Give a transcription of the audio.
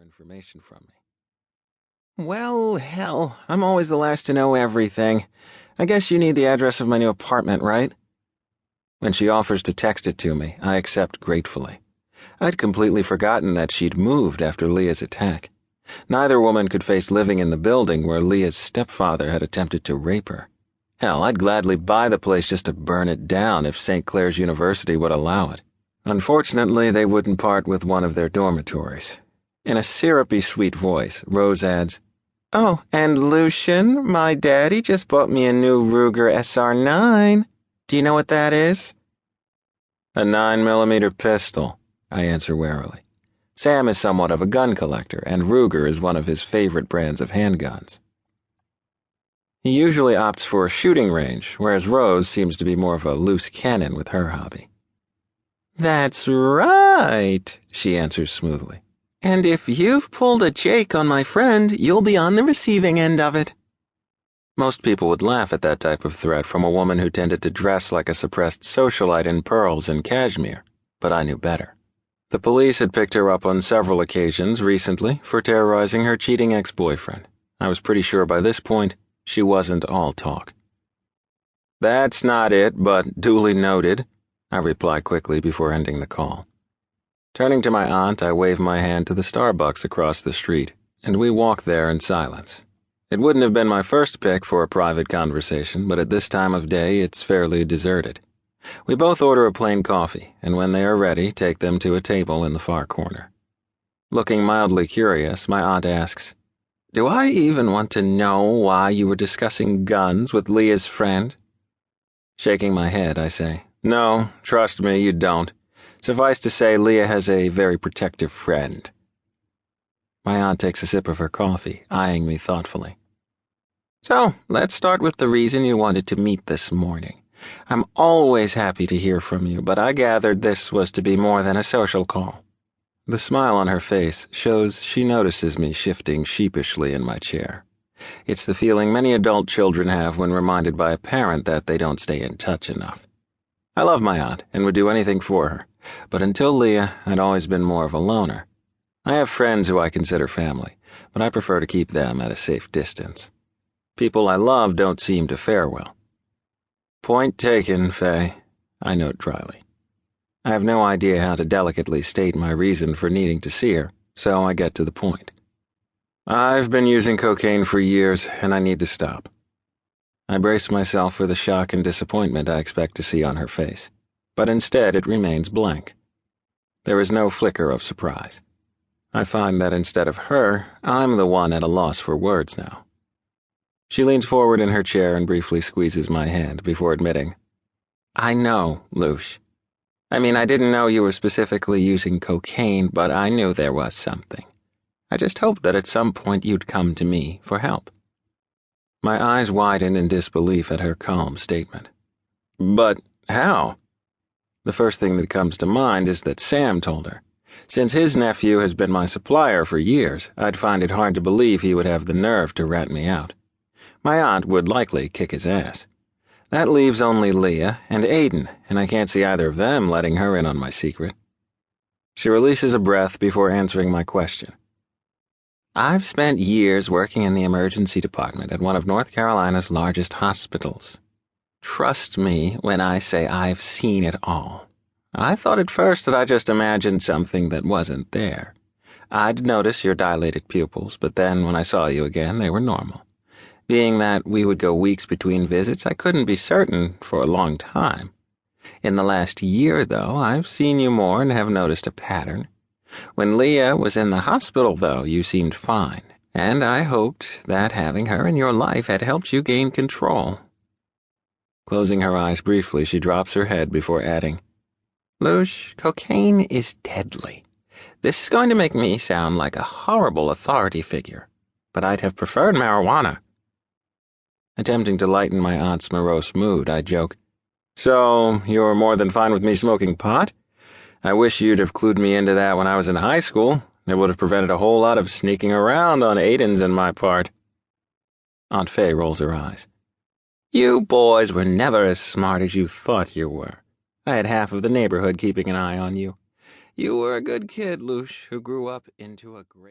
information from me. Well, hell, I'm always the last to know everything. I guess you need the address of my new apartment, right? When she offers to text it to me, I accept gratefully. I'd completely forgotten that she'd moved after Lia's attack. Neither woman could face living in the building where Lia's stepfather had attempted to rape her. Hell, I'd gladly buy the place just to burn it down if St. Clair's University would allow it. Unfortunately, they wouldn't part with one of their dormitories. In a syrupy sweet voice, Rose adds, "Oh, and Lucian, my daddy just bought me a new Ruger SR9. Do you know what that is?" "A 9mm pistol," I answer warily. Sam is somewhat of a gun collector, and Ruger is one of his favorite brands of handguns. He usually opts for a shooting range, whereas Rose seems to be more of a loose cannon with her hobby. "That's right," she answers smoothly. "And if you've pulled a Jake on my friend, you'll be on the receiving end of it." Most people would laugh at that type of threat from a woman who tended to dress like a suppressed socialite in pearls and cashmere, but I knew better. The police had picked her up on several occasions recently for terrorizing her cheating ex-boyfriend. I was pretty sure by this point she wasn't all talk. "That's not it, but duly noted," I reply quickly before ending the call. Turning to my aunt, I wave my hand to the Starbucks across the street, and we walk there in silence. It wouldn't have been my first pick for a private conversation, but at this time of day it's fairly deserted. We both order a plain coffee, and when they are ready, take them to a table in the far corner. Looking mildly curious, my aunt asks, "Do I even want to know why you were discussing guns with Lia's friend?" Shaking my head, I say, "No, trust me, you don't. Suffice to say, Lia has a very protective friend." My aunt takes a sip of her coffee, eyeing me thoughtfully. "So, let's start with the reason you wanted to meet this morning. I'm always happy to hear from you, but I gathered this was to be more than a social call." The smile on her face shows she notices me shifting sheepishly in my chair. It's the feeling many adult children have when reminded by a parent that they don't stay in touch enough. I love my aunt and would do anything for her, but until Lia, I'd always been more of a loner. I have friends who I consider family, but I prefer to keep them at a safe distance. People I love don't seem to fare well. "Point taken, Faye," I note dryly. I have no idea how to delicately state my reason for needing to see her, so I get to the point. "I've been using cocaine for years, and I need to stop." I brace myself for the shock and disappointment I expect to see on her face, but instead it remains blank. There is no flicker of surprise. I find that instead of her, I'm the one at a loss for words now. She leans forward in her chair and briefly squeezes my hand before admitting, "I know, Luce. I mean, I didn't know you were specifically using cocaine, but I knew there was something. I just hoped that at some point you'd come to me for help." My eyes widen in disbelief at her calm statement. "But how?" The first thing that comes to mind is that Sam told her. Since his nephew has been my supplier for years, I'd find it hard to believe he would have the nerve to rat me out. My aunt would likely kick his ass. That leaves only Lia and Aiden, and I can't see either of them letting her in on my secret. She releases a breath before answering my question. "I've spent years working in the emergency department at one of North Carolina's largest hospitals. Trust me when I say I've seen it all. I thought at first that I just imagined something that wasn't there. I'd notice your dilated pupils, but then when I saw you again, they were normal. Being that we would go weeks between visits, I couldn't be certain for a long time. In the last year, though, I've seen you more and have noticed a pattern. When Lia was in the hospital, though, you seemed fine, and I hoped that having her in your life had helped you gain control." Closing her eyes briefly, she drops her head before adding, "Luce, cocaine is deadly. This is going to make me sound like a horrible authority figure, but I'd have preferred marijuana." Attempting to lighten my aunt's morose mood, I joke, "So, you're more than fine with me smoking pot? I wish you'd have clued me into that when I was in high school. It would have prevented a whole lot of sneaking around on Aiden's and my part." Aunt Faye rolls her eyes. "You boys were never as smart as you thought you were. I had half of the neighborhood keeping an eye on you. You were a good kid, Luce, who grew up into a great..."